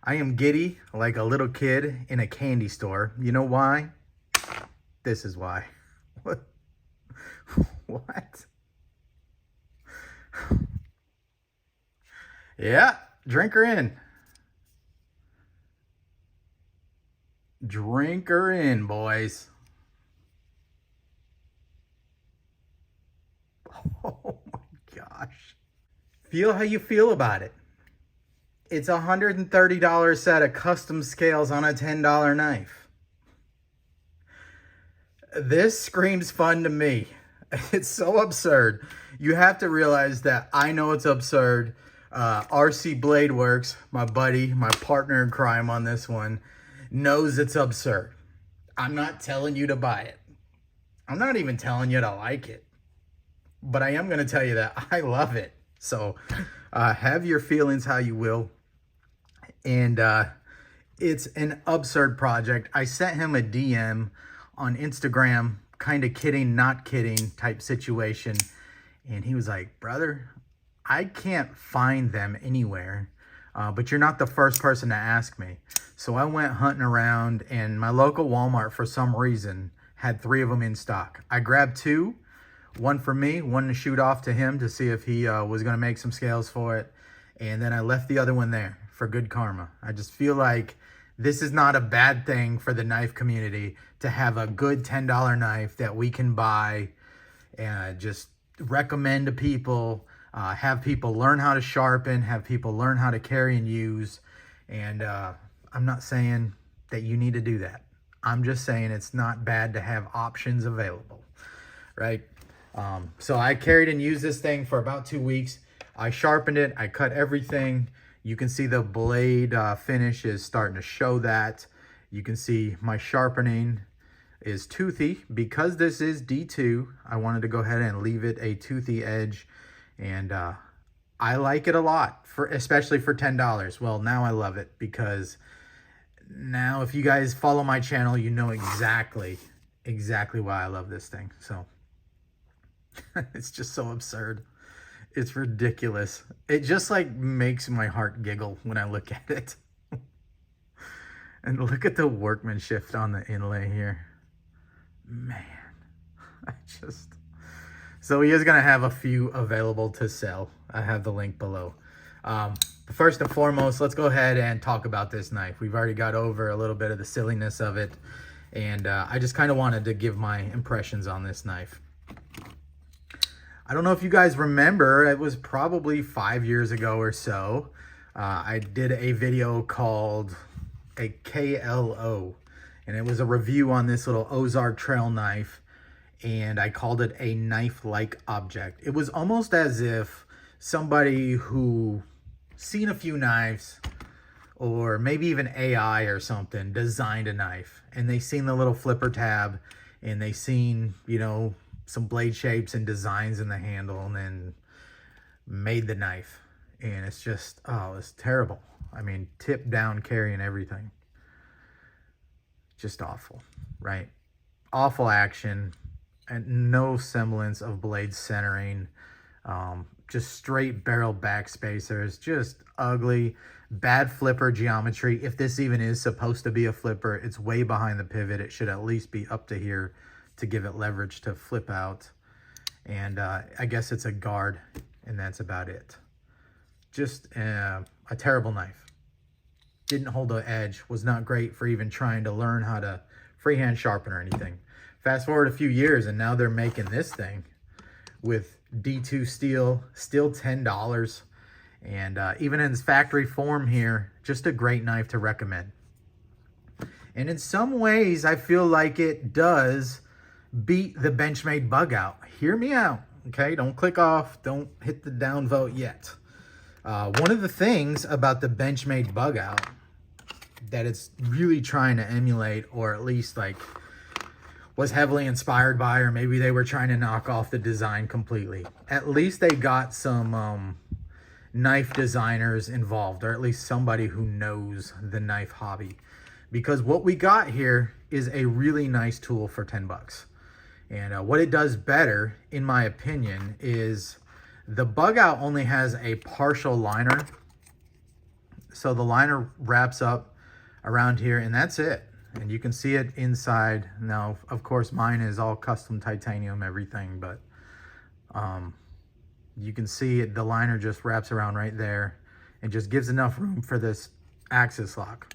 I am giddy like a little kid in a candy store. You know why? This is why. What? What? Yeah, drink her in. Drink her in, boys. Oh my gosh. Feel how you feel about it. It's a $130 set of custom scales on a $10 knife. This screams fun to me. It's so absurd. You have to realize that I know it's absurd. RC Blade Works, my buddy, my partner in crime on this one, knows it's absurd. I'm not telling you to buy it. I'm not even telling you to like it. But I am going to tell you that I love it. So have your feelings how you will. And it's an absurd project. I sent him a DM on Instagram, kind of kidding, not kidding type situation. And he was like, brother, I can't find them anywhere, but you're not the first person to ask me. So I went hunting around, and my local Walmart, for some reason, had 3 of them in stock. I grabbed 2, one for me, one to shoot off to him to see if he was going to make some scales for it. And then I left the other one there for good karma. I just feel like this is not a bad thing for the knife community to have a good $10 knife that we can buy and just recommend to people, have people learn how to sharpen, have people learn how to carry and use. And I'm not saying that you need to do that. I'm just saying it's not bad to have options available, right? So I carried and used this thing for about 2 weeks. I sharpened it. I cut everything. You can see the blade finish is starting to show that. You can see my sharpening is toothy. Because this is D2, I wanted to go ahead and leave it a toothy edge. And I like it a lot, especially for $10. Well, now I love it because now if you guys follow my channel, you know exactly why I love this thing. So it's just so absurd. It's ridiculous. It just like makes my heart giggle when I look at it. And look at the workmanship on the inlay here. Man, so he is going to have a few available to sell. I have the link below. But first and foremost, let's go ahead and talk about this knife. We've already got over a little bit of the silliness of it. And I just kind of wanted to give my impressions on this knife. I don't know if you guys remember, it was probably 5 years ago or so. I did a video called a KLO, and it was a review on this little Ozark trail knife, and I called it a knife-like object. It was almost as if somebody who seen a few knives, or maybe even AI or something, designed a knife, and they seen the little flipper tab, and they seen, you know, some blade shapes and designs in the handle, and then made the knife. And it's just, oh, it's terrible. I mean, tip down carry and everything. Just awful, right? Awful action and no semblance of blade centering. Just straight barrel back spacers, just ugly, bad flipper geometry. If this even is supposed to be a flipper, it's way behind the pivot. It should at least be up to here to give it leverage to flip out. And I guess it's a guard, and that's about it. Just a terrible knife. Didn't hold the edge, was not great for even trying to learn how to freehand sharpen or anything. Fast forward a few years, and now they're making this thing with D2 steel, still $10. And even in its factory form here, just a great knife to recommend. And in some ways, I feel like it does beat the Benchmade bug out. Hear me out, okay? Don't click off. Don't hit the downvote yet. One of the things about the Benchmade bug out that it's really trying to emulate, or at least like was heavily inspired by, or maybe they were trying to knock off the design completely. At least they got some knife designers involved, or at least somebody who knows the knife hobby. Because what we got here is a really nice tool for 10 bucks. And what it does better, in my opinion, is the bug out only has a partial liner. So the liner wraps up around here, and that's it. And you can see it inside. Now, of course, mine is all custom titanium, everything, but you can see it, the liner just wraps around right there and just gives enough room for this axis lock.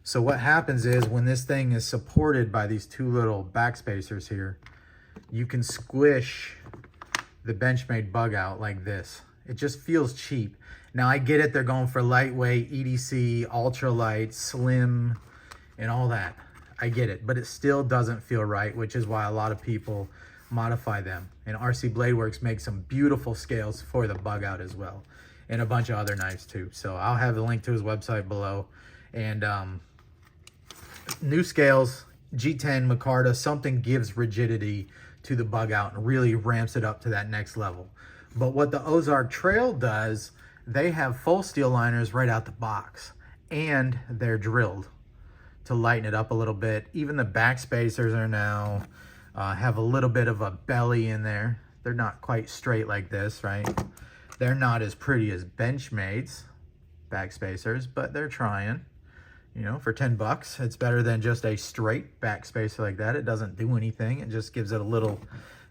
So what happens is when this thing is supported by these two little back spacers here, you can squish the Benchmade bug out like this. It just feels cheap. Now I get it, they're going for lightweight, EDC, ultralight, slim, and all that. I get it, but it still doesn't feel right, which is why a lot of people modify them. And RC Blade Works makes some beautiful scales for the bug out as well, and a bunch of other knives too. So I'll have a link to his website below. And new scales, G10, Micarta, something gives rigidity to the bug out and really ramps it up to that next level. But what the Ozark Trail does, they have full steel liners right out the box, and they're drilled to lighten it up a little bit. Even the back spacers are now have a little bit of a belly in there. They're not quite straight like this, right? They're not as pretty as Benchmade's back spacers, but they're trying. You know, for 10 bucks, it's better than just a straight back spacer like that. It doesn't do anything. It just gives it a little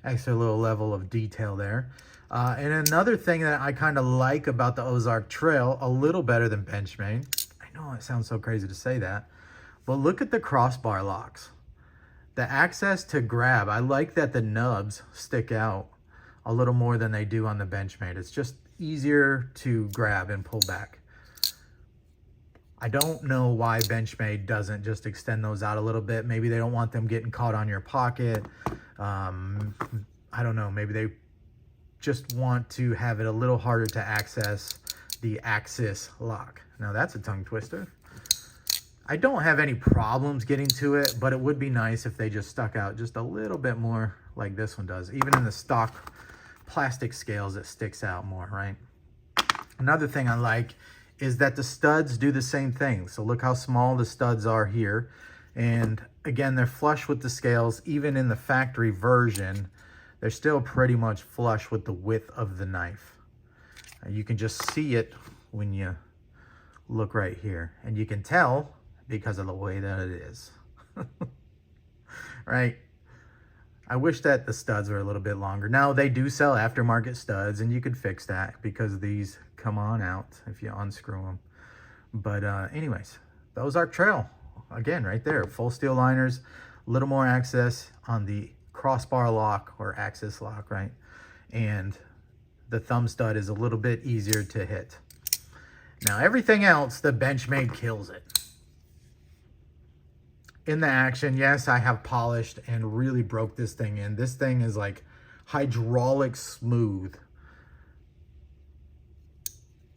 extra little level of detail there. And another thing that I kind of like about the Ozark Trail, a little better than Benchmade. I know it sounds so crazy to say that, but look at the crossbar locks. The access to grab, I like that the nubs stick out a little more than they do on the Benchmade. It's just easier to grab and pull back. I don't know why Benchmade doesn't just extend those out a little bit. Maybe they don't want them getting caught on your pocket. I don't know. Maybe they just want to have it a little harder to access the axis lock. Now that's a tongue twister. I don't have any problems getting to it, but it would be nice if they just stuck out just a little bit more like this one does. Even in the stock plastic scales, it sticks out more, right? Another thing I like is that the studs do the same thing. So look how small the studs are here. And again, they're flush with the scales. Even in the factory version, they're still pretty much flush with the width of the knife. You can just see it when you look right here. And you can tell because of the way that it is. Right? I wish that the studs were a little bit longer. Now, they do sell aftermarket studs, and you could fix that because these come on out if you unscrew them. But anyways, the Ozark Trail, again, right there. Full steel liners, a little more access on the crossbar lock or axis lock, right? And the thumb stud is a little bit easier to hit. Now, everything else, the Benchmade kills it. In the action, yes, I have polished and really broke this thing in. This thing is like hydraulic smooth.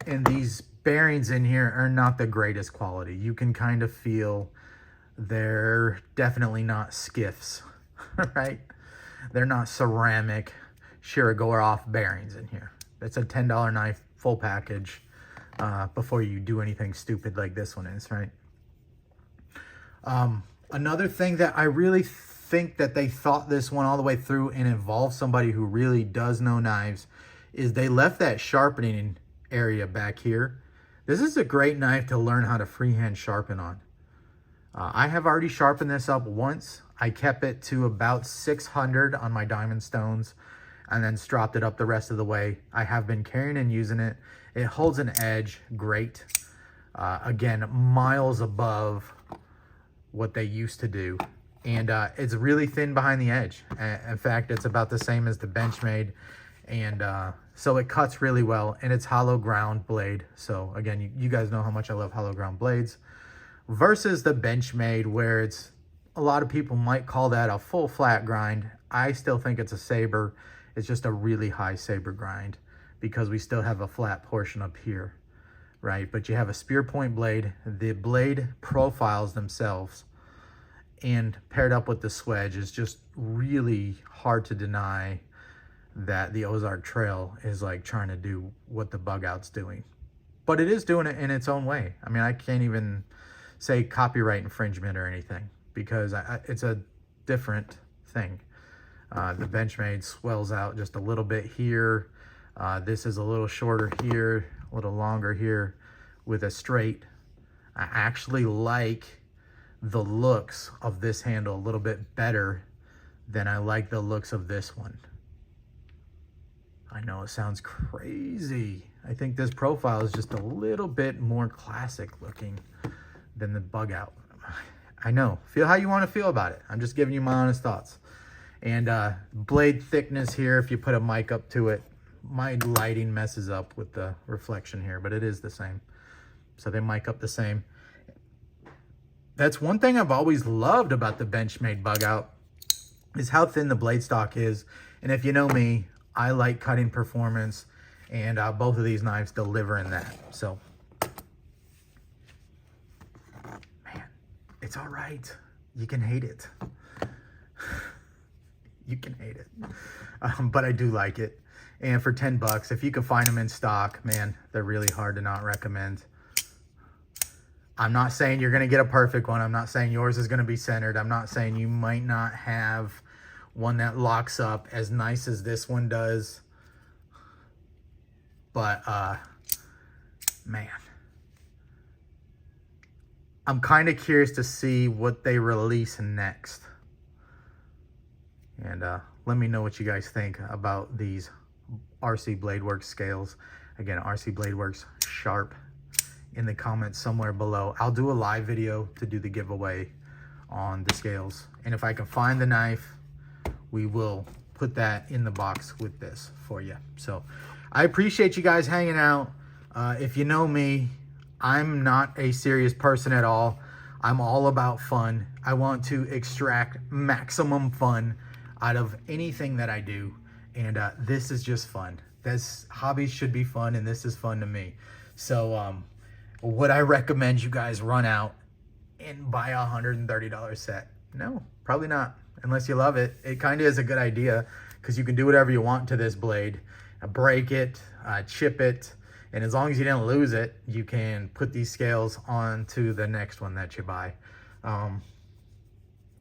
And these bearings in here are not the greatest quality. You can kind of feel they're definitely not skiffs, right? They're not ceramic Shirogorov bearings in here. It's a $10 knife, full package, before you do anything stupid like this one is, right? Another thing that I really think that they thought this one all the way through and involved somebody who really does know knives is they left that sharpening area back here. This is a great knife to learn how to freehand sharpen on. I have already sharpened this up once. I kept it to about 600 on my diamond stones and then stropped it up the rest of the way. I have been carrying and using it. It holds an edge great. Again, miles above what they used to do. And it's really thin behind the edge. In fact, it's about the same as the Benchmade. And so it cuts really well, and it's hollow ground blade. So again, you guys know how much I love hollow ground blades versus the Benchmade, where it's, a lot of people might call that a full flat grind. I still think it's a saber. It's just a really high saber grind because we still have a flat portion up here, right? But you have a spear point blade. The blade profiles themselves and paired up with the swedge is just really hard to deny that the Ozark Trail is like trying to do what the bug out's doing. But it is doing it in its own way. I mean, I can't even say copyright infringement or anything because it's a different thing. The Benchmade swells out just a little bit here. This is a little shorter here, a little longer here, with a straight. I actually like the looks of this handle a little bit better than I like the looks of this one. I know it sounds crazy. I think this profile is just a little bit more classic looking than the bug out. I know, feel how you want to feel about it. I'm just giving you my honest thoughts. And blade thickness here, if you put a mic up to it, my lighting messes up with the reflection here, but it is the same. So they mic up the same. That's one thing I've always loved about the Benchmade bug out, is how thin the blade stock is. And if you know me, I like cutting performance, and both of these knives deliver in that. So, man, it's all right. You can hate it. You can hate it. But I do like it. And for 10 bucks, if you can find them in stock, man, they're really hard to not recommend. I'm not saying you're going to get a perfect one. I'm not saying yours is going to be centered. I'm not saying you might not have one that locks up as nice as this one does. But, man, I'm kind of curious to see what they release next. And let me know what you guys think about these RC Bladeworks scales. Again, RC Bladeworks Sharp, in the comments somewhere below. I'll do a live video to do the giveaway on the scales. And if I can find the knife, we will put that in the box with this for you. So I appreciate you guys hanging out. If you know me, I'm not a serious person at all. I'm all about fun. I want to extract maximum fun out of anything that I do. And this is just fun. This hobbies should be fun, and this is fun to me. So would I recommend you guys run out and buy a $130 set? No, probably not. Unless you love it. It kind of is a good idea, because you can do whatever you want to this blade. Break it, chip it, and as long as you didn't lose it, you can put these scales onto the next one that you buy.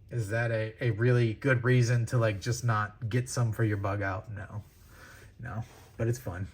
Is that a really good reason to like just not get some for your bug out? No, but it's fun.